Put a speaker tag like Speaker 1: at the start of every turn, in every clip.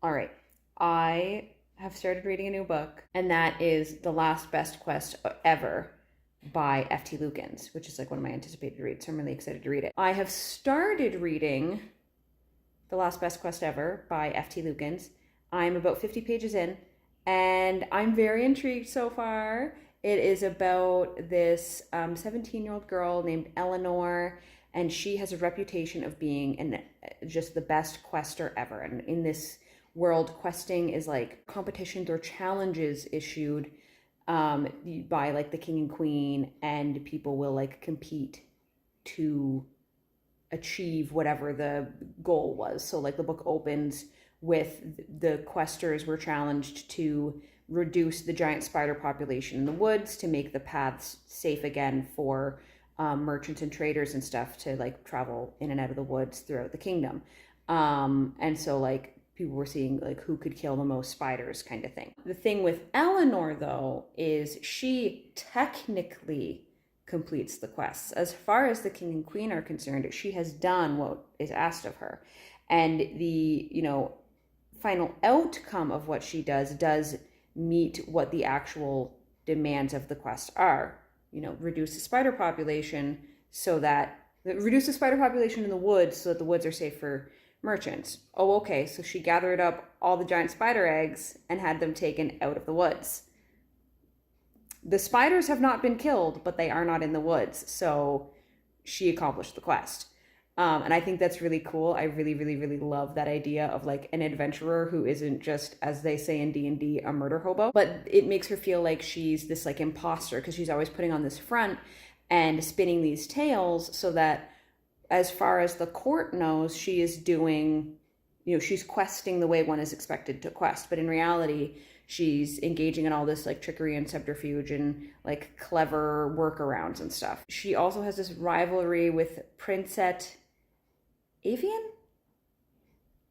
Speaker 1: All right. I have started reading a new book, and that is The Last Best Quest Ever by F.T. Lukens, which is like one of my anticipated reads. So I'm really excited to read it. I have started reading The Last Best Quest Ever by F.T. Lukens. I'm about 50 pages in, and I'm very intrigued so far. It is about this 17-year-old girl named Eleanor, and she has a reputation of being just the best quester ever. And in this world, questing is like competitions or challenges issued by like the king and queen, and people will like compete to achieve whatever the goal was. So like the book opens with the questers were challenged to reduce the giant spider population in the woods to make the paths safe again for merchants and traders and stuff to like travel in and out of the woods throughout the kingdom. And so like people were seeing like who could kill the most spiders kind of thing. The thing with Eleanor though is she technically completes the quests. As far as the king and queen are concerned, she has done what is asked of her. And the final outcome of what she does meet what the actual demands of the quest are. Reduce the spider population reduce the spider population in the woods so that the woods are safe for merchants. Oh, okay. So she gathered up all the giant spider eggs and had them taken out of the woods. The spiders have not been killed, but they are not in the woods. So she accomplished the quest. And I think that's really cool. I really, really, really love that idea of like an adventurer who isn't just, as they say in D&D, a murder hobo. But it makes her feel like she's this like imposter because she's always putting on this front and spinning these tales so that as far as the court knows, she is doing, she's questing the way one is expected to quest. But in reality, she's engaging in all this like trickery and subterfuge and like clever workarounds and stuff. She also has this rivalry with Princess Avian?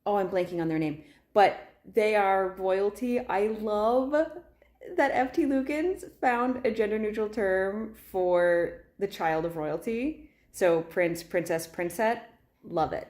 Speaker 1: Oh, I'm blanking on their name. But they are royalty. I love that F.T. Lukens found a gender neutral term for the child of royalty. So prince, princess, princette. Love it.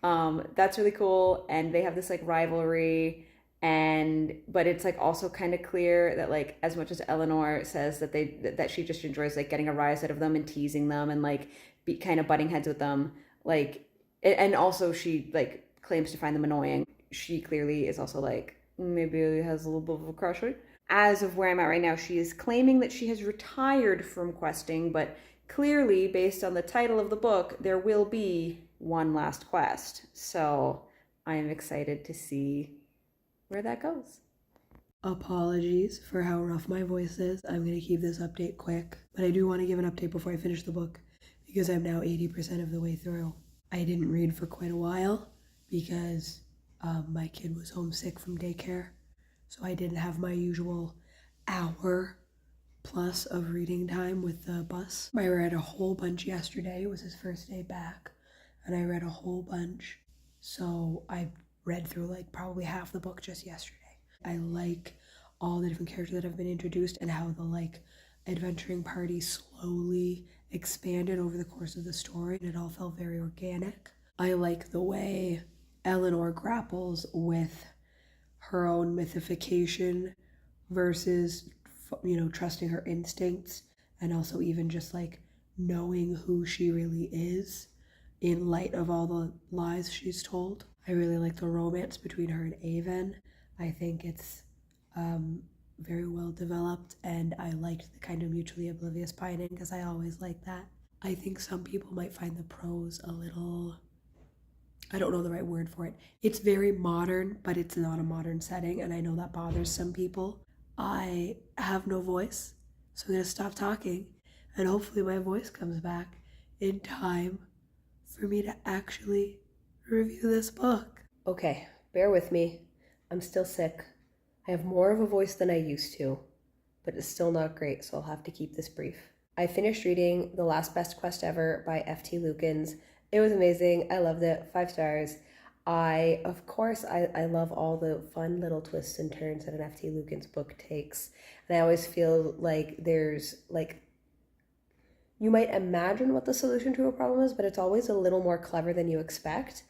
Speaker 1: That's really cool. And they have this like rivalry. But it's like also kind of clear that like as much as Eleanor says that she just enjoys like getting a rise out of them and teasing them and like be kind of butting heads with them, like, and also she like claims to find them annoying. She clearly is also like maybe has a little bit of a crush on it. As of where I'm at right now, she is claiming that she has retired from questing, but clearly based on the title of the book, there will be one last quest. So I'm excited to see where that goes.
Speaker 2: Apologies for how rough my voice is. I'm going to keep this update quick, but I do want to give an update before I finish the book because I'm now 80% of the way through. I didn't read for quite a while because my kid was homesick from daycare, so I didn't have my usual hour plus of reading time with the bus. I read a whole bunch yesterday. It was his first day back, and I read a whole bunch. So I read through like probably half the book just yesterday. I like all the different characters that have been introduced and how the like adventuring party slowly expanded over the course of the story, and it all felt very organic. I like the way Eleanor grapples with her own mythification versus trusting her instincts, and also even just like knowing who she really is in light of all the lies she's told. I really like the romance between her and Avon. I think it's very well developed, and I liked the kind of mutually oblivious pining because I always like that. I think some people might find the prose a little, I don't know the right word for it. It's very modern, but it's not a modern setting, and I know that bothers some people. I have no voice, so I'm going to stop talking, and hopefully my voice comes back in time for me to actually review this book. Okay, bear with me. I'm still sick. I have more of a voice than I used to, but it's still not great, so I'll have to keep this brief. I finished reading The Last Best Quest Ever by F.T. Lukens. It was amazing. I loved it. 5 stars. I love all the fun little twists and turns that an F.T. Lukens book takes. And I always feel like there's like, you might imagine what the solution to a problem is, but it's always a little more clever than you expect.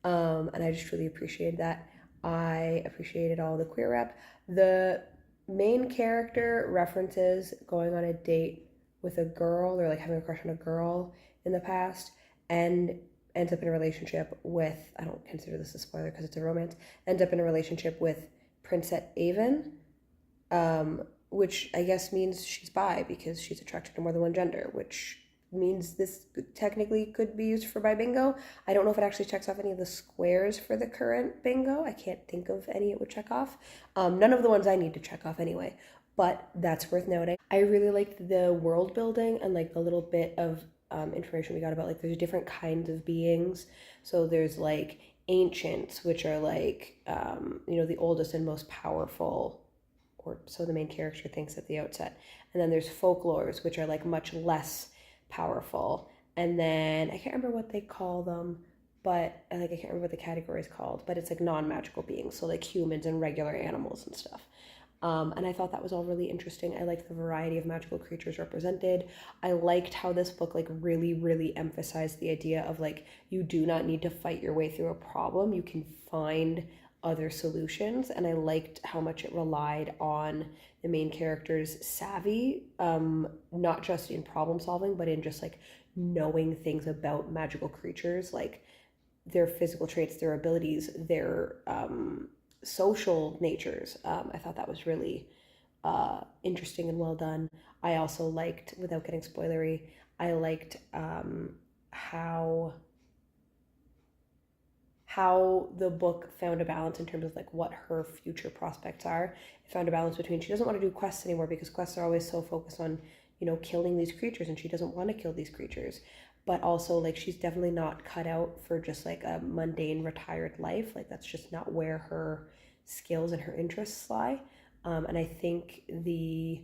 Speaker 2: And I just really appreciate that. I appreciated all the queer rep. The main character references going on a date with a girl, or like having a crush on a girl in the past, and ends up in a relationship with, I don't consider this a spoiler because it's a romance, ends up in a relationship with Princess Avon, which I guess means she's bi because she's attracted to more than one gender, which means this technically could be used for bi bingo. I don't know if it actually checks off any of the squares for the current bingo. I can't think of any it would check off. None of the ones I need to check off anyway, but that's worth noting. I really liked the world building and like the little bit of information we got about like there's different kinds of beings. So there's like ancients, which are like the oldest and most powerful, or so the main character thinks at the outset. And then there's folklores, which are like much less powerful. And then I can't remember what they call them, but I can't remember what the category is called, but it's like non-magical beings, so like humans and regular animals and stuff. And I thought that was all really interesting. I liked the variety of magical creatures represented. I liked how this book like really, really emphasized the idea of like you do not need to fight your way through a problem. You can find other solutions. And I liked how much it relied on the main character's savvy, not just in problem solving, but in just like knowing things about magical creatures, like their physical traits, their abilities, their social natures. I thought that was really interesting and well done. I also liked, without getting spoilery, I liked how the book found a balance in terms of like what her future prospects are. It found a balance between she doesn't want to do quests anymore because quests are always so focused on, killing these creatures, and she doesn't want to kill these creatures. But also like she's definitely not cut out for just like a mundane retired life. Like that's just not where her skills and her interests lie. And I think the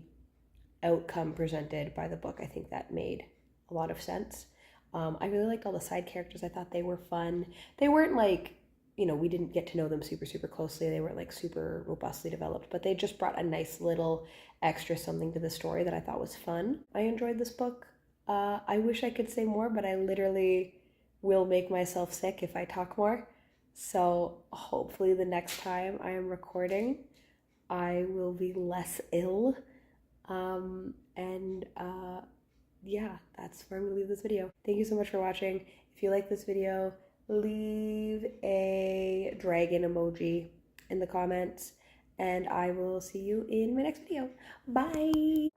Speaker 2: outcome presented by the book, I think that made a lot of sense. I really liked all the side characters. I thought they were fun. They weren't like, we didn't get to know them super, super closely. They weren't like super robustly developed, but they just brought a nice little extra something to the story that I thought was fun. I enjoyed this book. I wish I could say more, but I literally will make myself sick if I talk more. So hopefully the next time I am recording, I will be less ill. Yeah, that's where I'm gonna leave this video. Thank you so much for watching. If you like this video, leave a dragon emoji in the comments, and I will see you in my next video. Bye!